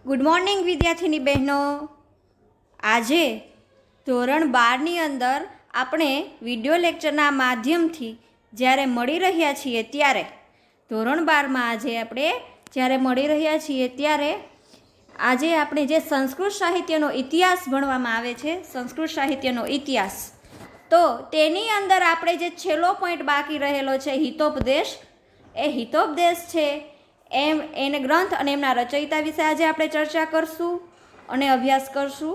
Good morning વિદ્યાર્થીની બહેનો. આજે ધોરણ 12ની અંદર આપણે વિડીયો લેક્ચરના માધ્યમથી જ્યારે મળી રહ્યા છીએ ત્યારે ધોરણ 12માં જ્યારે મળી રહ્યા છીએ ત્યારે આજે આપણે જે સંસ્કૃત સાહિત્યનો ઇતિહાસ ભણવામાં આવે છે, સંસ્કૃત સાહિત્યનો ઇતિહાસ, તો તેની અંદર આપણે જે છેલ્લો પોઈન્ટ બાકી રહેલો છે હિતોપદેશ, એ હિતોપદેશ છે એને ગ્રંથ અને એમના રચયિતા વિશે આજે આપણે ચર્ચા કરશું અને અભ્યાસ કરશું.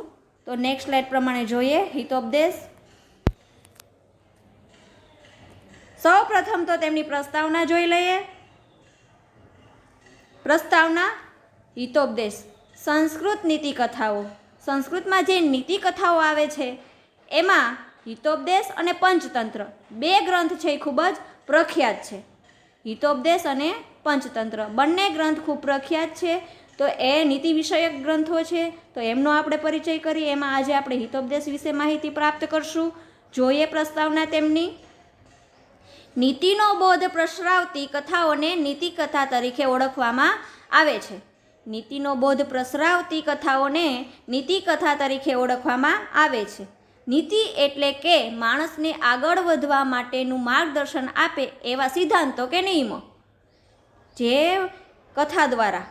તો નેક્સ્ટ સ્લાઇડ પ્રમાણે જોઈએ. હિતોપદેશ, સૌ પ્રથમ તો તેમની પ્રસ્તાવના જોઈ લઈએ. પ્રસ્તાવના: હિતોપદેશ સંસ્કૃત નીતિ કથાઓ. સંસ્કૃતમાં જે નીતિ કથાઓ આવે છે એમાં હિતોપદેશ અને પંચતંત્ર બે ગ્રંથ છે એ ખૂબ જ પ્રખ્યાત છે. હિતોપદેશ અને પંચતંત્ર બંને ગ્રંથ ખૂબ પ્રખ્યાત છે. તો એ નીતિ વિષયક ગ્રંથો છે, તો એમનો આપણે પરિચય કરીએ. એમાં આજે આપણે હિતોપદેશ વિશે માહિતી પ્રાપ્ત કરશું. જોઈએ પ્રસ્તાવના તેમની. નીતિનો બોધ પ્રસરાવતી કથાઓને નીતિ કથા તરીકે ઓળખવામાં આવે છે. નીતિનો બોધ પ્રસરાવતી કથાઓને નીતિ કથા તરીકે ઓળખવામાં આવે છે. નીતિ એટલે કે માણસને આગળ વધવા માટેનું માર્ગદર્શન આપે એવા સિદ્ધાંતો કે નિયમો. જે કથા દ્વારા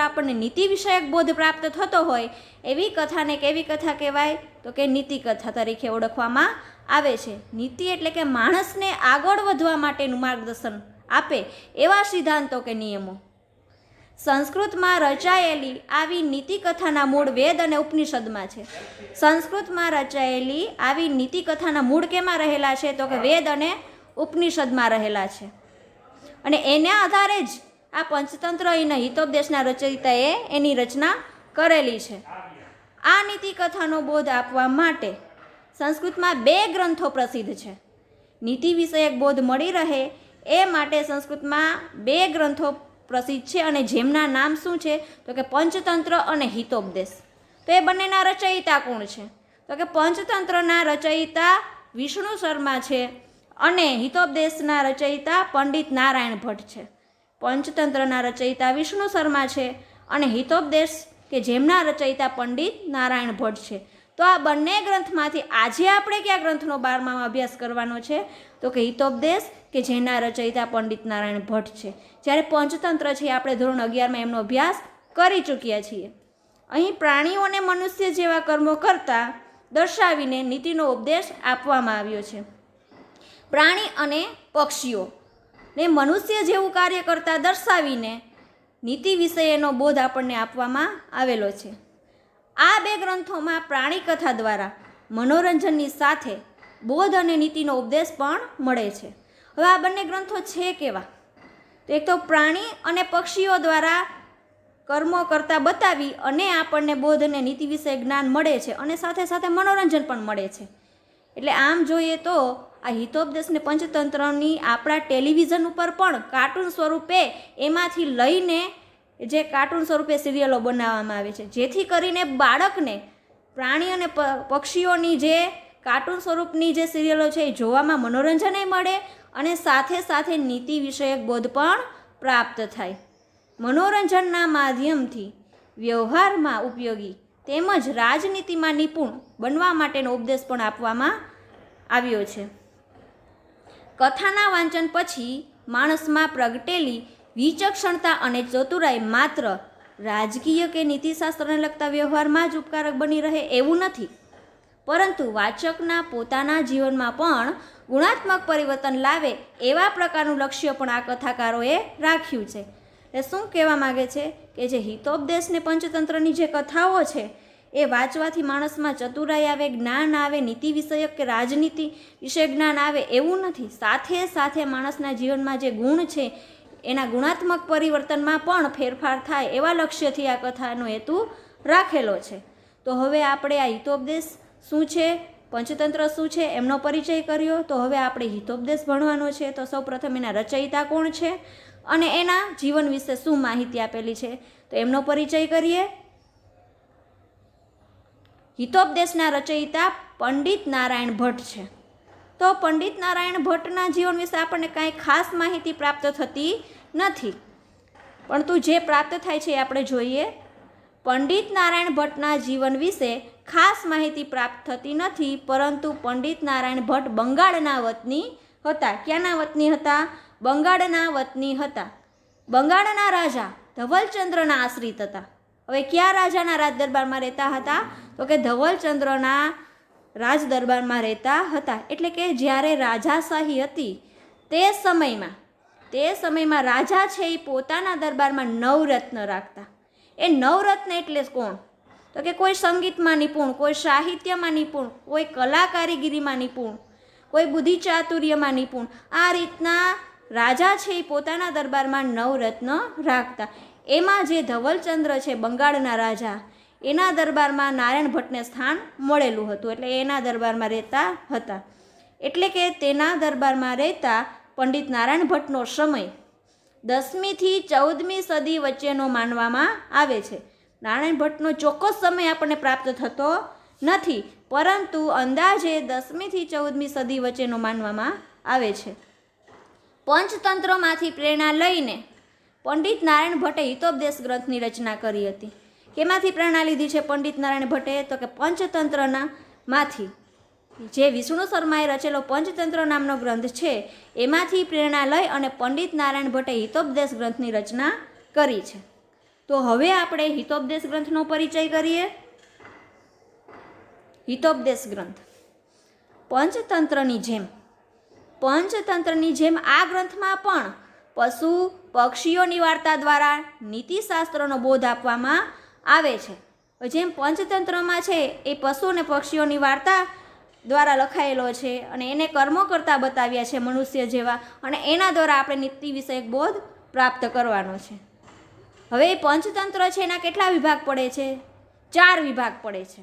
આપણને નીતિ વિષયક બોધ પ્રાપ્ત થતો હોય એવી કથાને કેવી કથા કહેવાય? તો કે નીતિ કથા તરીકે ઓળખવામાં આવે છે. નીતિ એટલે કે માણસને આગળ વધવા માટેનું માર્ગદર્શન આપે એવા સિદ્ધાંતો કે નિયમો. સંસ્કૃતમાં રચાયેલી આવી નીતિ કથાના મૂળ વેદ અને ઉપનિષદમાં છે. સંસ્કૃતમાં રચાયેલી આવી નીતિ કથાના મૂળ કેમાં રહેલા છે? તો કે વેદ અને ઉપનિષદમાં રહેલા છે. અને એના આધારે જ આ પંચતંત્ર અને હિતોપદેશના રચયિતાએ એની રચના કરેલી છે. આ નીતિ કથાનો બોધ આપવા માટે સંસ્કૃતમાં બે ગ્રંથો પ્રસિદ્ધ છે. નીતિ વિષયક બોધ મળી રહે એ માટે સંસ્કૃતમાં બે ગ્રંથો પ્રસિદ્ધ છે, અને જેમના નામ શું છે? તો કે પંચતંત્ર અને હિતોપદેશ. તો એ બંનેના રચયિતા કોણ છે? તો કે પંચતંત્રના રચયિતા વિષ્ણુ શર્મા છે અને હિતોપદેશના રચયિતા પંડિત નારાયણ ભટ્ટ છે. પંચતંત્રના રચયિતા વિષ્ણુ શર્મા છે અને હિતોપદેશ કે જેમના રચયિતા પંડિત નારાયણ ભટ્ટ છે. તો આ બંને ગ્રંથમાંથી આજે આપણે કયા ગ્રંથનો 12માં અભ્યાસ કરવાનો છે? તો કે હિતોપદેશ કે જેના રચયિતા પંડિત નારાયણ ભટ્ટ છે. જ્યારે પંચતંત્ર છે આપણે ધોરણ 11માં એમનો અભ્યાસ કરી ચૂક્યા છીએ. અહીં પ્રાણીઓને મનુષ્ય જેવા કર્મો કરતા દર્શાવીને નીતિનો ઉપદેશ આપવામાં આવ્યો છે. પ્રાણી અને પક્ષીઓ ને મનુષ્ય જેવું કાર્ય કરતા દર્શાવીને નીતિ વિષયનો બોધ આપણને આપવામાં આવેલો છે. આ બે ગ્રંથોમાં પ્રાણી કથા દ્વારા મનોરંજનની સાથે બોધ અને નીતિનો ઉપદેશ પણ મળે છે. હવે આ બંને ગ્રંથો છે કેવા? તો એક તો પ્રાણી અને પક્ષીઓ દ્વારા કર્મો કરતા બતાવી અને આપણને બોધ અને નીતિ વિશે જ્ઞાન મળે છે, અને સાથે સાથે મનોરંજન પણ મળે છે. એટલે આમ જોઈએ તો આ હિતોપદેશ ને પંચતંત્રની આપણા ટેલિવિઝન ઉપર પણ કાર્ટૂન સ્વરૂપે એમાંથી લઈને જે કાર્ટૂન સ્વરૂપે સિરિયલો બનાવવામાં આવે છે, જેથી કરીને બાળકને પ્રાણી અને પક્ષીઓની જે કાર્ટૂન સ્વરૂપની જે સિરિયલો છે એ જોવામાં મનોરંજન મળે અને સાથે સાથે નીતિ વિષયક બોધ પણ પ્રાપ્ત થાય. મનોરંજનના માધ્યમથી વ્યવહારમાં ઉપયોગી તેમજ રાજનીતિમાં નિપુણ બનવા માટેનો ઉપદેશ પણ આપવામાં આવ્યો છે. કથાના વાંચન પછી માણસમાં પ્રગટેલી વિચક્ષણતા અને ચતુરાઈ માત્ર રાજકીય કે નીતિશાસ્ત્રને લગતા વ્યવહારમાં જ ઉપકારક બની રહે એવું નથી, પરંતુ વાચકના પોતાના જીવનમાં પણ ગુણાત્મક પરિવર્તન લાવે એવા પ્રકારનું લક્ષ્ય પણ આ કથાકારોએ રાખ્યું છે. એટલે શું કહેવા માગે છે કે જે હિતોપદેશ ને પંચતંત્રની જે કથાઓ છે એ વાંચવાથી માણસમાં ચતુરાઈ આવે, જ્ઞાન આવે, નીતિ વિષયક કે રાજનીતિ વિશે જ્ઞાન આવે એવું નથી, સાથે સાથે માણસના જીવનમાં જે ગુણ છે એના ગુણાત્મક પરિવર્તનમાં પણ ફેરફાર થાય એવા લક્ષ્યથી આ કથાનો હેતુ રાખેલો છે. તો હવે આપણે આ હિતોપદેશ શું છે, પંચતંત્ર શું છે એમનો પરિચય કર્યો. તો હવે આપણે હિતોપદેશ ભણવાનો છે. તો સૌપ્રથમ એના રચયિતા કોણ છે અને એના જીવન વિશે શું માહિતી આપેલી છે, તો એમનો પરિચય કરીએ. હિતોપદેશના રચયિતા પંડિત નારાયણ ભટ્ટ છે. તો પંડિત નારાયણ ભટ્ટના જીવન વિશે આપણને કાંઈ ખાસ માહિતી પ્રાપ્ત થતી નથી. પરંતુ જે પ્રાપ્ત થાય છે એ આપણે જોઈએ. પંડિત નારાયણ ભટ્ટના જીવન વિશે ખાસ માહિતી પ્રાપ્ત થતી નથી, પરંતુ પંડિત નારાયણ ભટ્ટ બંગાળના વતની હતા. ક્યાંના વતની હતા? બંગાળના વતની હતા. બંગાળના રાજા ધવલચંદ્રના આશ્રિત હતા. હવે કયા રાજાના રાજ દરબારમાં રહેતા હતા? તો કે ધવલચંદ્રના રાજ દરબારમાં રહેતા હતા. એટલે કે જ્યારે રાજાશાહી હતી તે સમયમાં રાજા છે એ પોતાના દરબારમાં નવરત્ન રાખતા. એ નવરત્ન એટલે કોણ? તો કે કોઈ સંગીતમાં નિપુણ, કોઈ સાહિત્યમાં નિપુણ, કોઈ કલા કારીગીરીમાં નિપુણ, કોઈ બુદ્ધિ ચાતુર્યમાં નિપુણ. આ રીતના રાજા છે એ પોતાના દરબારમાં નવરત્ન રાખતા. એમાં જે ધવલચંદ્ર છે બંગાળના રાજા, એના દરબારમાં નારાયણ ભટ્ટને સ્થાન મળેલું હતું, એટલે એના દરબારમાં રહેતા હતા. એટલે કે તેના દરબારમાં રહેતા પંડિત નારાયણ ભટ્ટનો સમય 10મી થી 14મી સદી વચ્ચેનો માનવામાં આવે છે. નારાયણ ભટ્ટનો ચોક્કસ સમય આપણને પ્રાપ્ત થતો નથી, પરંતુ અંદાજે 10મી થી 14મી સદી વચ્ચેનો માનવામાં આવે છે. પંચતંત્રમાંથી પ્રેરણા લઈને પંડિત નારાયણ ભટ્ટે હિતોપદેશ ગ્રંથની રચના કરી હતી. કેમાંથી પ્રેરણા લીધી છે પંડિત નારાયણ ભટ્ટે? તો કે પંચતંત્રના માંથી. જે વિષ્ણુ શર્માએ રચેલો પંચતંત્ર નામનો ગ્રંથ છે એમાંથી પ્રેરણા લઈ અને પંડિત નારાયણ ભટ્ટે હિતોપદેશ ગ્રંથની રચના કરી છે. તો હવે આપણે હિતોપદેશ ગ્રંથનો પરિચય કરીએ. હિતોપદેશ ગ્રંથ પંચતંત્રની જેમ આ ગ્રંથમાં પણ પશુ પક્ષીઓની વાર્તા દ્વારા નીતિશાસ્ત્રનો બોધ આપવામાં આવે છે. જેમ પંચતંત્રમાં છે એ પશુ અને પક્ષીઓની વાર્તા દ્વારા લખાયેલો છે અને એને કર્મો કરતા બતાવ્યા છે મનુષ્ય જેવા, અને એના દ્વારા આપણે નીતિ વિષયક બોધ પ્રાપ્ત કરવાનો છે. હવે એ પંચતંત્ર છે એના કેટલા વિભાગ પડે છે? 4 વિભાગ પડે છે.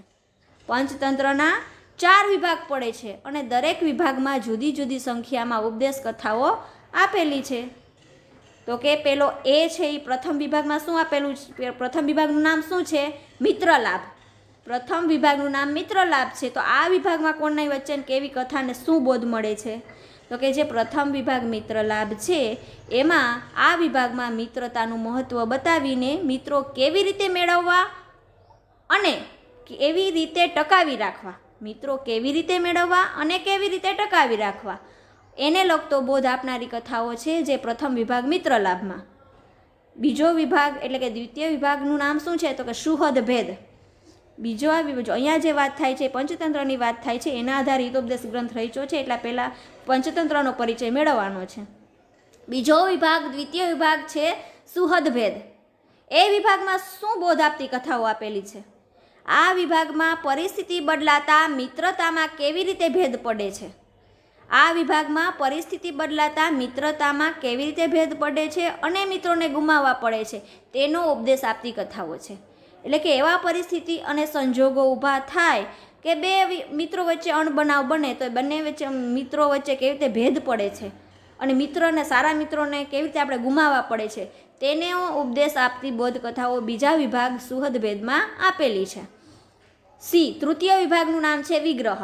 પંચતંત્રના 4 વિભાગ પડે છે અને દરેક વિભાગમાં જુદી જુદી સંખ્યામાં ઉપદેશ કથાઓ આપેલી છે. તો કે પેલો એ છે એ પ્રથમ વિભાગમાં શું આપેલું છે? પ્રથમ વિભાગનું નામ શું છે? મિત્રલાભ. પ્રથમ વિભાગનું નામ મિત્રલાભ છે. તો આ વિભાગમાં કોણની વચ્ચે કેવી કથાને શું બોધ મળે છે? તો કે જે પ્રથમ વિભાગ મિત્રલાભ છે એમાં આ વિભાગમાં મિત્રતાનું મહત્ત્વ બતાવીને મિત્રો કેવી રીતે મેળવવા અને કેવી રીતે ટકાવી રાખવા, મિત્રો કેવી રીતે મેળવવા અને કેવી રીતે ટકાવી રાખવા, એને લગતો બોધ આપનારી કથાઓ છે જે પ્રથમ વિભાગ મિત્રલાભમાં. બીજો વિભાગ એટલે કે દ્વિતીય વિભાગનું નામ શું છે? તો કે સુહદ ભેદ. અહીંયા જે વાત થાય છે પંચતંત્રની વાત થાય છે એના આધારે હિતોપદેશ ગ્રંથ રચ્યો છે, એટલા પહેલાં પંચતંત્રનો પરિચય મેળવવાનો છે. બીજો વિભાગ દ્વિતીય વિભાગ છે સુહદ ભેદ. એ વિભાગમાં શું બોધ આપતી કથાઓ આપેલી છે? આ વિભાગમાં પરિસ્થિતિ બદલાતા મિત્રતામાં કેવી રીતે ભેદ પડે છે? આ વિભાગમાં પરિસ્થિતિ બદલાતા મિત્રતામાં કેવી રીતે ભેદ પડે છે અને મિત્રોને ગુમાવવા પડે છે તેનો ઉપદેશ આપતી કથાઓ છે. એટલે કે એવા પરિસ્થિતિ અને સંજોગો ઊભા થાય કે બે મિત્રો વચ્ચે અણબનાવ બને તો બંને મિત્રો વચ્ચે કેવી રીતે ભેદ પડે છે અને મિત્રોને સારા મિત્રોને કેવી રીતે આપણે ગુમાવવા પડે છે તેનો ઉપદેશ આપતી બોધ કથાઓ બીજા વિભાગ સુહદ ભેદમાં આપેલી છે. તૃતીય વિભાગનું નામ છે વિગ્રહ.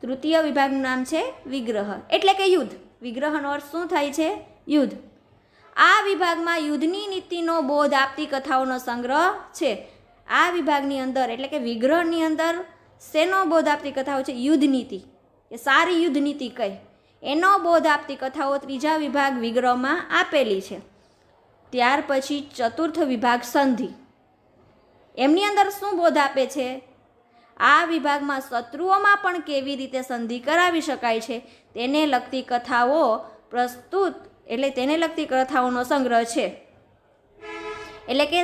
તૃતીય વિભાગનું નામ છે વિગ્રહ એટલે કે યુદ્ધ. વિગ્રહનો અર્થ શું થાય છે? યુદ્ધ. આ વિભાગમાં યુદ્ધની નીતિનો બોધ આપતી કથાઓનો સંગ્રહ છે. આ વિભાગની અંદર એટલે કે વિગ્રહની અંદર શેનો બોધ આપતી કથાઓ છે? યુદ્ધ નીતિ, કે સારી યુદ્ધ નીતિ કઈ, એનો બોધ આપતી કથાઓ ત્રીજા વિભાગ વિગ્રહમાં આપેલી છે. ત્યાર પછી ચતુર્થ વિભાગ સંધિ. એમની અંદર શું બોધ આપે છે? આ વિભાગમાં શત્રુઓમાં પણ કેવી રીતે સંધિ કરાવી શકાય છે તેને લગતી કથાઓ તેને લગતી કથાઓનો સંગ્રહ છે. એટલે કે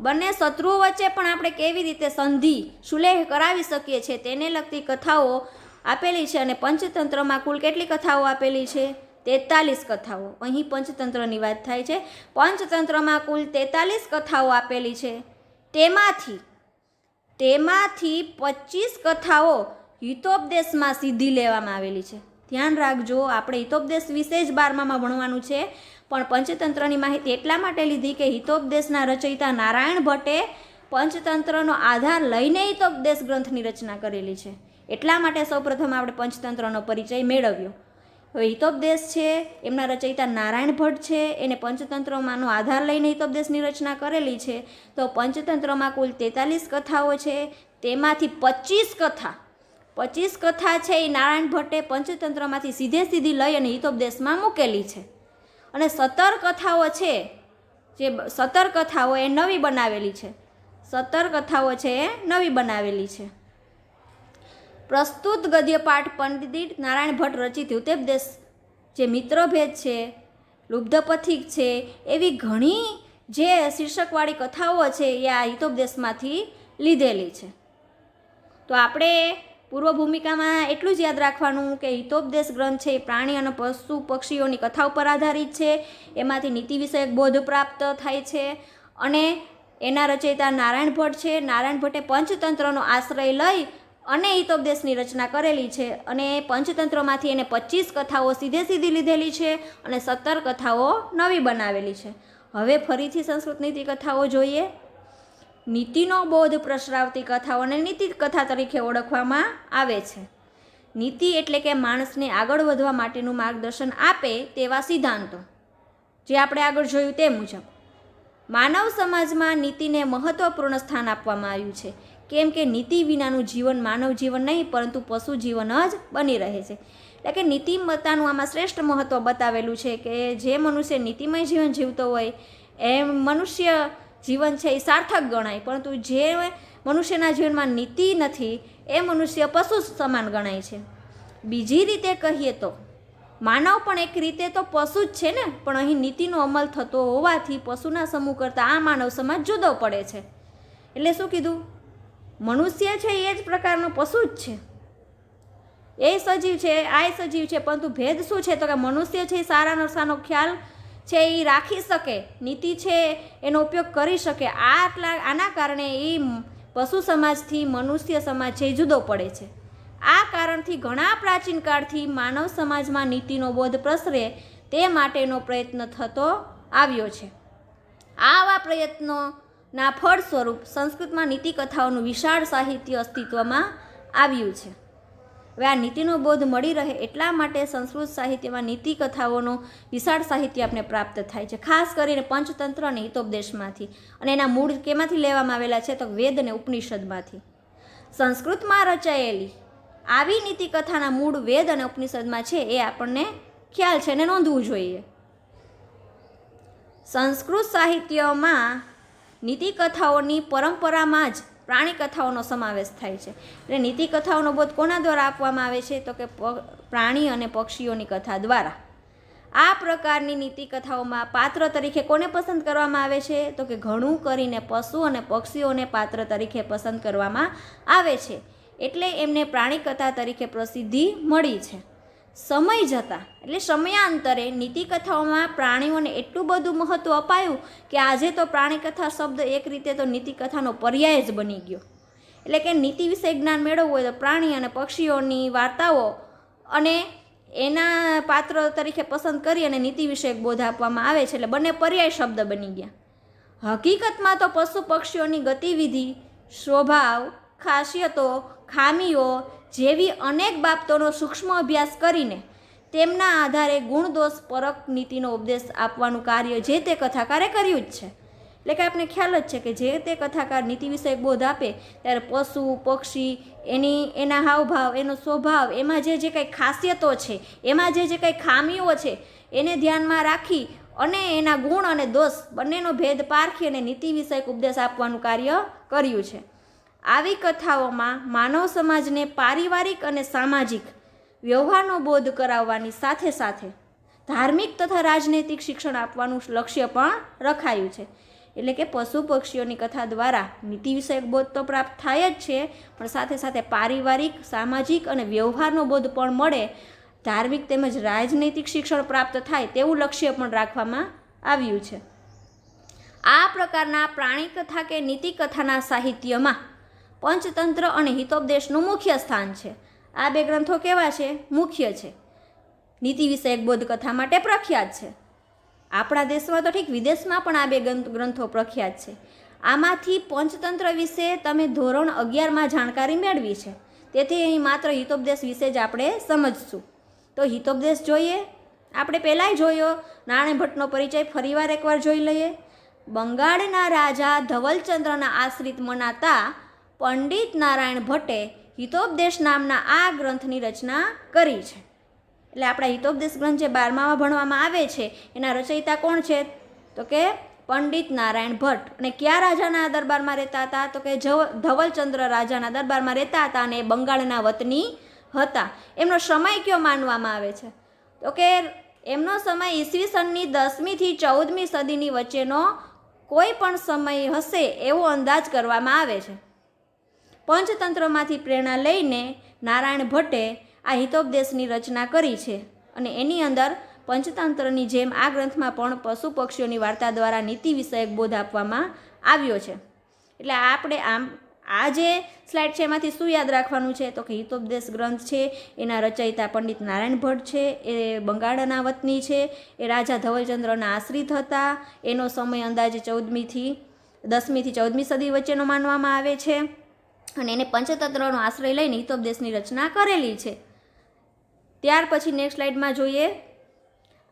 બંને શત્રુઓ વચ્ચે પણ આપણે કેવી રીતે સંધિ સુલેહ કરાવી શકીએ છીએ તેને લગતી કથાઓ આપેલી છે. અને પંચતંત્રમાં કુલ કેટલી કથાઓ આપેલી છે? 43 કથાઓ. અહીં પંચતંત્રની વાત થાય છે. પંચતંત્રમાં કુલ 43 કથાઓ આપેલી છે. તેમાંથી 25 કથાઓ હિતોપદેશમાં સીધી લેવામાં આવેલી છે. ધ્યાન રાખજો, આપણે હિતોપદેશ વિશે જ 12મામાં ભણવાનું છે, પણ પંચતંત્રની માહિતી એટલા માટે લીધી કે હિતોપદેશના રચયિતા નારાયણ ભટ્ટે પંચતંત્રનો આધાર લઈને હિતોપદેશ ગ્રંથની રચના કરેલી છે. એટલા માટે સૌપ્રથમ આપણે પંચતંત્રનો પરિચય મેળવ્યો. હવે હિતોપદેશ છે એમના રચયિતા નારાયણ ભટ્ટ છે, એને પંચતંત્રમાંનો આધાર લઈને હિતોપદેશની રચના કરેલી છે. તો પંચતંત્રમાં કુલ 43 કથાઓ છે, તેમાંથી 25 કથા છે એ નારાયણ ભટ્ટે પંચતંત્રમાંથી સીધી લઈ અને હિતોપદેશમાં મૂકેલી છે. અને 17 કથાઓ છે, જે 17 કથાઓ એ નવી બનાવેલી છે. 17 કથાઓ છે એ નવી બનાવેલી છે. પ્રસ્તુત ગદ્યપાઠ પંડિત નારાયણ ભટ્ટ રચિત હિતોપદેશ જે મિત્રભેદ છે, લુબ્ધપથિક છે, એવી ઘણી જે શીર્ષકવાળી કથાઓ છે એ આ હિતોપદેશમાંથી લીધેલી છે. તો આપણે પૂર્વ ભૂમિકામાં એટલું જ યાદ રાખવાનું કે હિતોપદેશ ગ્રંથ છે એ પ્રાણી અને પશુ પક્ષીઓની કથા ઉપર આધારિત છે. એમાંથી નીતિ વિષયક બોધ પ્રાપ્ત થાય છે. અને એના રચયિતા નારાયણ ભટ્ટ છે. નારાયણ ભટ્ટે પંચતંત્રનો આશ્રય લઈ અને હિતોપદેશની રચના કરેલી છે. અને પંચતંત્રમાંથી એને 25 કથાઓ સીધી લીધેલી છે અને 17 કથાઓ નવી બનાવેલી છે. હવે ફરીથી સંસ્કૃત નીતિ કથાઓ જોઈએ. નીતિનો બોધ પ્રસરાવતી કથાઓને નીતિ કથા તરીકે ઓળખવામાં આવે છે. નીતિ એટલે કે માણસને આગળ વધવા માટેનું માર્ગદર્શન આપે તેવા સિદ્ધાંતો, જે આપણે આગળ જોયું તે મુજબ. માનવ સમાજમાં નીતિને મહત્વપૂર્ણ સ્થાન આપવામાં આવ્યું છે, કેમ કે નીતિ વિનાનું જીવન માનવ જીવન નહીં પરંતુ પશુ જીવન જ બની રહે છે. એટલે કે નીતિમત્તાનું આમાં શ્રેષ્ઠ મહત્ત્વ બતાવેલું છે કે જે મનુષ્ય નીતિમય જીવન જીવતો હોય એ મનુષ્ય જીવન છે એ સાર્થક ગણાય, પરંતુ જે મનુષ્યના જીવનમાં નીતિ નથી એ મનુષ્ય પશુ સમાન ગણાય છે. બીજી રીતે કહીએ તો માનવ પણ એક રીતે તો પશુ જ છે ને, પણ અહીં નીતિનો અમલ થતો હોવાથી પશુના સમૂહ કરતાં આ માનવ સમાજ જુદો પડે છે. એટલે શું કીધું? મનુષ્ય છે એ જ પ્રકારનો પશુ જ છે, એ સજીવ છે, આ સજીવ છે, પરંતુ ભેદ શું છે? તો કે મનુષ્ય છે એ સારા નરસાનો ખ્યાલ છે એ રાખી શકે, નીતિ છે એનો ઉપયોગ કરી શકે. આના કારણે એ પશુ સમાજથી મનુષ્ય સમાજ છે એ જુદો પડે છે. આ કારણથી ઘણા પ્રાચીન કાળથી માનવ સમાજમાં નીતિનો બોધ પ્રસરે તે માટેનો પ્રયત્ન થતો આવ્યો છે. આવા પ્રયત્નોના ફળ સ્વરૂપ સંસ્કૃતમાં નીતિ કથાઓનું વિશાળ સાહિત્ય અસ્તિત્વમાં આવ્યું છે. હવે આ નીતિનો બોધ મળી રહે એટલા માટે સંસ્કૃત સાહિત્યમાં નીતિ કથાઓનો વિશાળ સાહિત્ય આપણે પ્રાપ્ત થાય છે, ખાસ કરીને પંચતંત્ર અને હિતોપદેશમાંથી. અને એના મૂળ કેમાંથી લેવામાં આવેલા છે? તો વેદ અને ઉપનિષદમાંથી. સંસ્કૃતમાં રચાયેલી આવી નીતિ કથાના મૂળ વેદ અને ઉપનિષદમાં છે એ આપણને ખ્યાલ છે અને નોંધવું જોઈએ. સંસ્કૃત સાહિત્યમાં નીતિ કથાઓની પરંપરામાં જ પ્રાણી કથાઓનો સમાવેશ થાય છે. એટલે નીતિ કથાઓનો બોધ કોના દ્વારા આપવામાં આવે છે? તો કે પ્રાણી અને પક્ષીઓની કથા દ્વારા. આ પ્રકારની નીતિ કથાઓમાં પાત્ર તરીકે કોને પસંદ કરવામાં આવે છે? તો કે ઘણું કરીને પશુ અને પક્ષીઓને પાત્ર તરીકે પસંદ કરવામાં આવે છે, એટલે એમને પ્રાણી કથા તરીકે પ્રસિદ્ધિ મળી છે. સમય જતાં એટલે સમયાંતરે નીતિ કથાઓમાં પ્રાણીઓને એટલું બધું મહત્ત્વ અપાયું કે આજે તો પ્રાણી કથા શબ્દ એક રીતે તો નીતિ કથાનો પર્યાય જ બની ગયો. એટલે કે નીતિ વિશે જ્ઞાન મેળવવું હોય તો પ્રાણી અને પક્ષીઓની વાર્તાઓ અને એના પાત્ર તરીકે પસંદ કરી અને નીતિ વિષયક બોધ આપવામાં આવે છે, એટલે બંને પર્યાય શબ્દ બની ગયા. હકીકતમાં તો પશુ પક્ષીઓની ગતિવિધિ, સ્વભાવ, ખાસિયતો, ખામીઓ જેવી અનેક બાબતોનો સૂક્ષ્મ અભ્યાસ કરીને તેમના આધારે ગુણ દોષ પરક નીતિનો ઉપદેશ આપવાનું કાર્ય જે તે કથાકારે કર્યું જ છે. એટલે કે આપણે ખ્યાલ જ છે કે જે તે કથાકાર નીતિ વિષયક બોધ આપે ત્યારે પશુ પક્ષી એના હાવભાવ, એનો સ્વભાવ, એમાં જે કંઈ ખાસિયતો છે, એમાં જે કંઈ ખામીઓ છે એને ધ્યાનમાં રાખી અને એના ગુણ અને દોષ બંનેનો ભેદ પારખી અને નીતિ વિષયક ઉપદેશ આપવાનું કાર્ય કર્યું છે. આવી કથાઓમાં માનવ સમાજને પારિવારિક અને સામાજિક વ્યવહારનો બોધ કરાવવાની સાથે સાથે ધાર્મિક તથા રાજનૈતિક શિક્ષણ આપવાનું લક્ષ્ય પણ રખાયું છે. એટલે કે પશુ પક્ષીઓની કથા દ્વારા નીતિ વિષયક બોધ તો પ્રાપ્ત થાય જ છે, પણ સાથે સાથે પારિવારિક, સામાજિક અને વ્યવહારનો બોધ પણ મળે, ધાર્મિક તેમજ રાજનૈતિક શિક્ષણ પ્રાપ્ત થાય તેવું લક્ષ્ય પણ રાખવામાં આવ્યું છે. આ પ્રકારના પ્રાણી કથા કે નીતિ કથાના સાહિત્યમાં પંચતંત્ર અને હિતોપદેશનું મુખ્ય સ્થાન છે. આ બે ગ્રંથો કેવા છે? મુખ્ય છે. નીતિ વિષયક બોધ કથા માટે પ્રખ્યાત છે. આપણા દેશમાં તો ઠીક, વિદેશમાં પણ આ બે ગ્રંથો પ્રખ્યાત છે. આમાંથી પંચતંત્ર વિશે તમે ધોરણ 11માં જાણકારી મેળવી છે, તેથી અહીં માત્ર હિતોપદેશ વિશે જ આપણે સમજશું. તો હિતોપદેશ જોઈએ. આપણે પહેલાંય જોયો. નારાયણ ભટ્ટનો પરિચય ફરીવાર એકવાર જોઈ લઈએ. બંગાળના રાજા ધવલચંદ્રના આશ્રિત મનાતા પંડિત નારાયણ ભટ્ટે હિતોપદેશ નામના આ ગ્રંથની રચના કરી છે. એટલે આપણા હિતોપદેશ ગ્રંથ જે 12મામાં ભણવામાં આવે છે એના રચયિતા કોણ છે? તો કે પંડિત નારાયણ ભટ્ટ. અને કયા રાજાના દરબારમાં રહેતા હતા? તો કે ધવલચંદ્ર રાજાના દરબારમાં રહેતા હતા અને બંગાળના વતની હતા. એમનો સમય કયો માનવામાં આવે છે? તો કે એમનો સમય ઈસવીસનની 10મી થી 14મી સદીની વચ્ચેનો કોઈ પણ સમય હશે એવો અંદાજ કરવામાં આવે છે. પંચતંત્રમાંથી પ્રેરણા લઈને નારાયણ ભટ્ટે આ હિતોપદેશની રચના કરી છે અને એની અંદર પંચતંત્રની જેમ આ ગ્રંથમાં પણ પશુ પક્ષીઓની વાર્તા દ્વારા નીતિ વિષયક બોધ આપવામાં આવ્યો છે. એટલે આપણે આ જે સ્લાઇડ છે એમાંથી શું યાદ રાખવાનું છે? તો કે હિતોપદેશ ગ્રંથ છે એના રચયિતા પંડિત નારાયણ ભટ્ટ છે, એ બંગાળના વતની છે, એ રાજા ધવલચંદ્રના આશ્રિત હતા, એનો સમય અંદાજે 10મી થી 14મી સદી વચ્ચેનો માનવામાં આવે છે અને એને પંચતંત્રનો આશ્રય લઈને હિતોપદેશની રચના કરેલી છે. ત્યાર પછી નેક્સ્ટ સ્લાઇડમાં જોઈએ.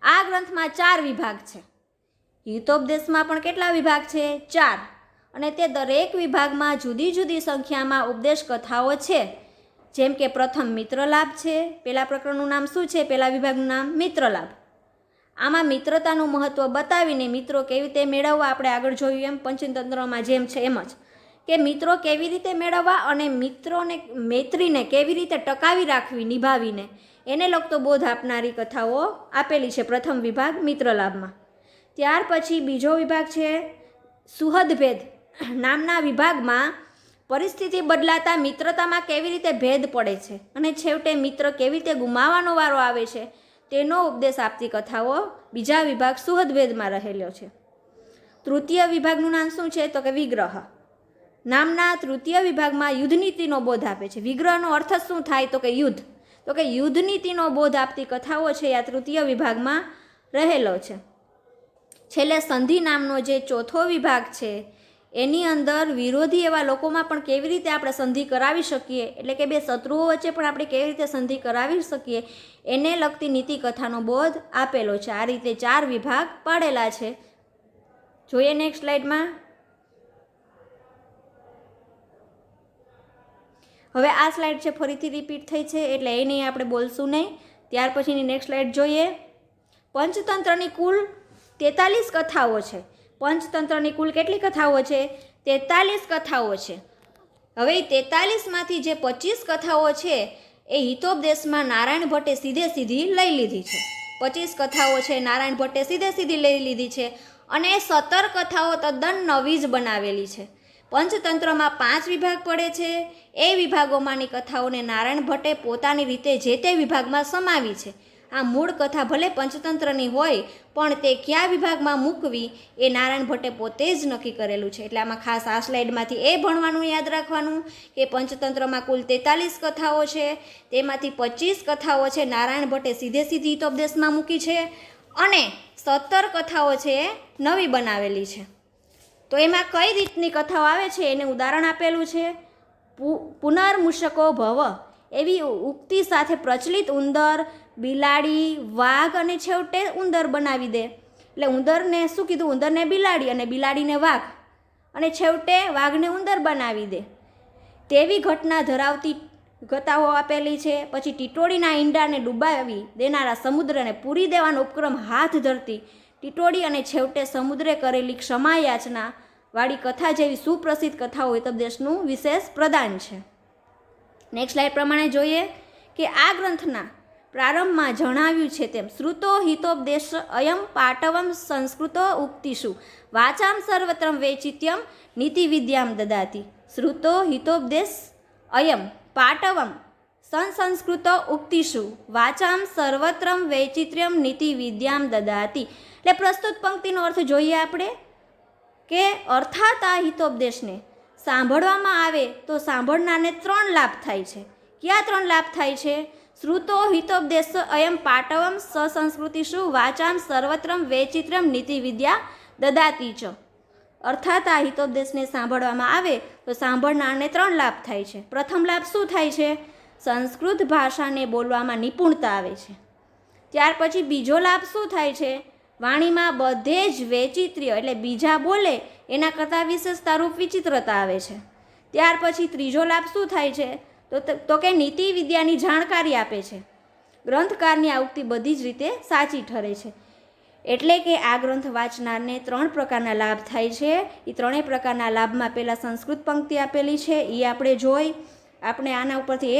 આ ગ્રંથમાં 4 વિભાગ છે. હિતોપદેશમાં પણ કેટલા વિભાગ છે? 4. અને તે દરેક વિભાગમાં જુદી જુદી સંખ્યામાં ઉપદેશ કથાઓ છે. જેમ કે પ્રથમ મિત્રલાભ છે. પહેલા પ્રકરણનું નામ શું છે? પહેલા વિભાગનું નામ મિત્રલાભ. આમાં મિત્રતાનું મહત્ત્વ બતાવીને મિત્રો કેવી રીતે મેળવવા આપણે આગળ જોયું એમ પંચતંત્રમાં જેમ છે એમ જ કે મિત્રો કેવી રીતે મેળવવા અને મૈત્રીને કેવી રીતે ટકાવી રાખવી નિભાવીને એને લગતો બોધ આપનારી કથાઓ આપેલી છે પ્રથમ વિભાગ મિત્રલાભમાં. ત્યાર પછી બીજો વિભાગ છે સુહદભેદ નામના વિભાગમાં પરિસ્થિતિ બદલાતા મિત્રતામાં કેવી રીતે ભેદ પડે છે અને છેવટે મિત્ર કેવી રીતે ગુમાવવાનો વારો આવે છે તેનો ઉપદેશ આપતી કથાઓ બીજા વિભાગ સુહદભેદમાં રહેલો છે. તૃતીય વિભાગનું નામ શું છે? તો કે વિગ્રહ નામના તૃતીય વિભાગમાં યુદ્ધનીતિનો બોધ આપે છે. વિગ્રહનો અર્થ શું થાય? તો કે યુદ્ધ. તો કે યુદ્ધનીતિનો બોધ આપતી કથાઓ છે આ તૃતીય વિભાગમાં રહેલો છે. છેલ્લે સંધિ નામનો જે ચોથો વિભાગ છે એની અંદર વિરોધી એવા લોકોમાં પણ કેવી રીતે આપણે સંધિ કરાવી શકીએ, એટલે કે બે શત્રુઓ વચ્ચે પણ આપણે કેવી રીતે સંધિ કરાવી શકીએ એને લગતી નીતિ કથાનો બોધ આપેલો છે. આ રીતે 4 વિભાગ પાડેલા છે. જોઈએ નેક્સ્ટ સ્લાઇડમાં. હવે આ સ્લાઇડ છે ફરીથી રિપીટ થઈ છે એટલે એ નહીં આપણે બોલશું નહીં. ત્યાર પછીની નેક્સ્ટ સ્લાઇડ જોઈએ. પંચતંત્રની કુલ 43 કથાઓ છે. પંચતંત્રની કુલ કેટલી કથાઓ છે? 43 કથાઓ છે. હવે 43માંથી જે 25 કથાઓ છે એ હિતોપદેશમાં નારાયણ ભટ્ટે સીધી લઈ લીધી છે. 25 કથાઓ છે નારાયણ ભટ્ટે સીધી લઈ લીધી છે અને 17 કથાઓ તદ્દન નવી જ બનાવેલી છે. પંચતંત્રમાં 5 વિભાગ પડે છે. એ વિભાગોમાંની કથાઓને નારાયણ ભટ્ટે પોતાની રીતે જે તે વિભાગમાં સમાવી છે. આ મૂળ કથા ભલે પંચતંત્રની હોય પણ તે કયા વિભાગમાં મૂકવી એ નારાયણ ભટ્ટે પોતે જ નક્કી કરેલું છે. એટલે આમાં ખાસ આ સ્લાઇડમાંથી એ ભણવાનું યાદ રાખવાનું કે પંચતંત્રમાં કુલ 43 કથાઓ છે, તેમાંથી 25 કથાઓ છે નારાયણ ભટ્ટે સીધી હિતોપદેશમાં મૂકી છે અને 17 કથાઓ છે એ નવી બનાવેલી છે. તો એમાં કઈ રીતની કથાઓ આવે છે એને ઉદાહરણ આપેલું છે. પુનર્મૂષકો ભવ એવી ઉક્તિ સાથે પ્રચલિત ઉંદર, બિલાડી, વાઘ અને છેવટે ઉંદર બનાવી દે. એટલે ઉંદરને શું કીધું? ઉંદરને બિલાડી અને બિલાડીને વાઘ અને છેવટે વાઘને ઉંદર બનાવી દે તેવી ઘટના ધરાવતી કથાઓ આપેલી છે. પછી ટીટોડીના ઈંડાને ડૂબાવી દેનારા સમુદ્રને પૂરી દેવાનો ઉપક્રમ હાથ ધરતી ટીટોડી અને છેવટે સમુદ્રે કરેલી ક્ષમાયાચના વાળી કથા જેવી સુપ્રસિદ્ધ કથાઓ હિતોપદેશનું વિશેષ પ્રદાન છે. નેક્સ્ટ સ્લાઇડ પ્રમાણે જોઈએ કે આ ગ્રંથના પ્રારંભમાં જણાવ્યું છે તેમ શ્રુતો હિતોપદેશ અયમ પાટવમ સંસ્કૃતો ઉક્તિષુ વાચામ સર્વત્રમ વૈચિત્યમ નીતિ વિદ્યામ દદાતિ. શ્રુતો હિતોપદેશ અયમ પાટવમ સંસ્કૃતો ઉક્તિષુ વાચામ સર્વત્રમ વૈચિત્ર્યમ નીતિ વિદ્યામ દદાતિ. એટલે પ્રસ્તુત પંક્તિનો અર્થ જોઈએ આપણે કે અર્થાત આ હિતોપદેશને સાંભળવામાં આવે તો સાંભળનારને 3 લાભ થાય છે. કયા 3 લાભ થાય છે? શ્રુતો હિતોપદેશ અયમ પાટવમ સંસ્કૃતિષુ વાચામ સર્વત્રમ વૈચિત્ર્યમ નીતિ વિદ્યા દદાતિ ચ. અર્થાત આ હિતોપદેશને સાંભળવામાં આવે તો સાંભળનારને 3 લાભ થાય છે. પ્રથમ લાભ શું થાય છે? સંસ્કૃત ભાષાને બોલવામાં નિપુણતા આવે છે. ત્યાર પછી બીજો લાભ શું થાય છે? વાણીમાં બધે જ વૈચિત્ર્ય એટલે બીજા બોલે એના કરતાં વિશેષતારૂપ વિચિત્રતા આવે છે. ત્યાર પછી ત્રીજો લાભ શું થાય છે? તો કે નીતિ વિદ્યાની જાણકારી આપે છે. ગ્રંથકારની આ ઉક્તિ બધી જ રીતે સાચી ઠરે છે. એટલે કે આ ગ્રંથ વાંચનારને 3 પ્રકારના લાભ થાય છે. એ 3 પ્રકારના લાભમાં પહેલાં સંસ્કૃત પંક્તિ આપેલી છે, એ આપણે જોઈ. આપણે આના ઉપરથી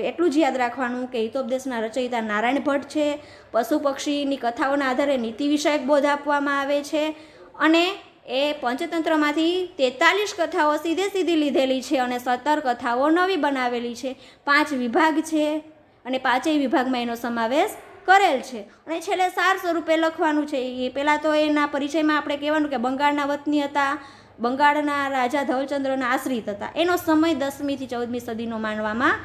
એટલું જ યાદ રાખવાનું કે હિતોપદેશના રચયિતા નારાયણ ભટ્ટ છે. પશુ પક્ષીની કથાઓના આધારે નીતિ વિષયક બોધ આપવામાં આવે છે અને એ પંચતંત્રમાંથી 43 કથાઓ સીધી લીધેલી છે અને 17 કથાઓ નવી બનાવેલી છે. 5 વિભાગ છે અને 5 વિભાગમાં એનો સમાવેશ કરેલ છે. અને છેલ્લે સાર સ્વરૂપે લખવાનું છે. એ પહેલાં તો એના પરિચયમાં આપણે કહેવાનું કે બંગાળના વતની હતા, બંગાળના રાજા ધવલચંદ્રના આશ્રિત હતા. એનો સમય 10મી થી 14મી સદીનો માનવામાં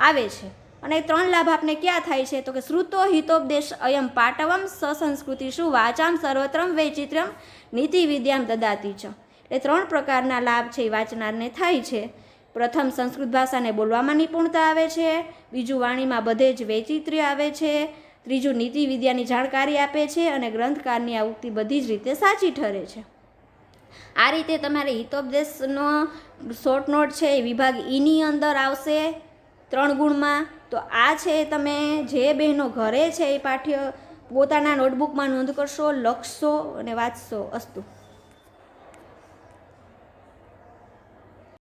આવે છે. અને 3 લાભ આપને ક્યાં થાય છે? તો કે શ્રુતો હિતોપદેશ અયમ પાટવમ સસંસ્કૃતિષુ વાચામ સર્વત્રમ વૈચિત્ર્યમ નીતિ વિદ્યામ દદાતી ચ. એટલે 3 પ્રકારના લાભ છે એ વાંચનારને થાય છે. પ્રથમ, સંસ્કૃત ભાષાને બોલવામાં નિપુણતા આવે છે. બીજું, વાણીમાં બધે જ વૈચિત્ર્ય આવે છે. ત્રીજું, નીતિ વિદ્યાની જાણકારી આપે છે. અને ગ્રંથકારની આ ઉક્તિ બધી જ રીતે સાચી ઠરે છે. આ રીતે તમારે હિતોપદેશનો શોર્ટ નોટ છે એ વિભાગ ઈની અંદર આવશે 3 ગુણમાં. તો આ છે તમે જે બહેનો ઘરે છે એ પાઠ્ય પોતાના નોટબુકમાં નોંધ કરશો, લખશો અને વાંચશો. અસ્તુ.